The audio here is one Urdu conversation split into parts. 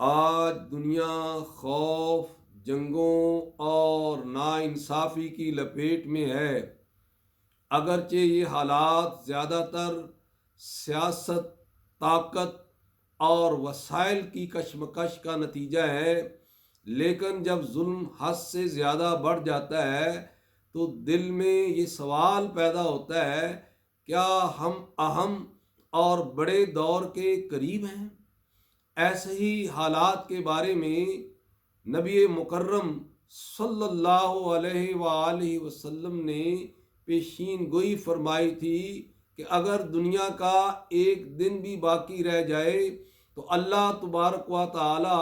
آج دنیا خوف، جنگوں اور ناانصافی کی لپیٹ میں ہے۔ اگرچہ یہ حالات زیادہ تر سیاست، طاقت اور وسائل کی کشمکش کا نتیجہ ہے، لیکن جب ظلم حد سے زیادہ بڑھ جاتا ہے تو دل میں یہ سوال پیدا ہوتا ہے، کیا ہم اہم اور بڑے دور کے قریب ہیں؟ ایسے ہی حالات کے بارے میں نبی مکرم صلی اللہ علیہ وآلہ وسلم نے پیشین گوئی فرمائی تھی کہ اگر دنیا کا ایک دن بھی باقی رہ جائے تو اللہ تبارک و تعالی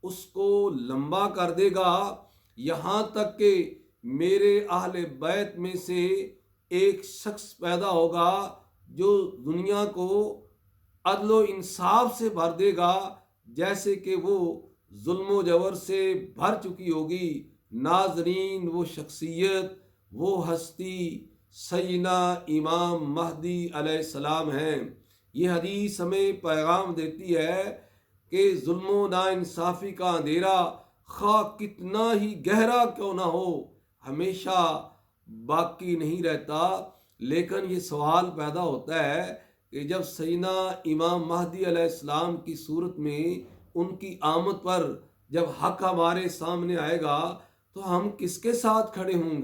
اس کو لمبا کر دے گا، یہاں تک کہ میرے اہل بیت میں سے ایک شخص پیدا ہوگا جو دنیا کو عدل و انصاف سے بھر دے گا جیسے کہ وہ ظلم و جور سے بھر چکی ہوگی۔ ناظرین، وہ شخصیت، وہ ہستی سیدنا امام مہدی علیہ السلام ہیں۔ یہ حدیث ہمیں پیغام دیتی ہے کہ ظلم و ناانصافی کا اندھیرا خواہ کتنا ہی گہرا کیوں نہ ہو ہمیشہ باقی نہیں رہتا، لیکن یہ سوال پیدا ہوتا ہے کہ جب سیدنا امام مہدی علیہ السلام کی صورت میں ان کی آمد پر جب حق ہمارے سامنے آئے گا تو ہم کس کے ساتھ کھڑے ہوں گے؟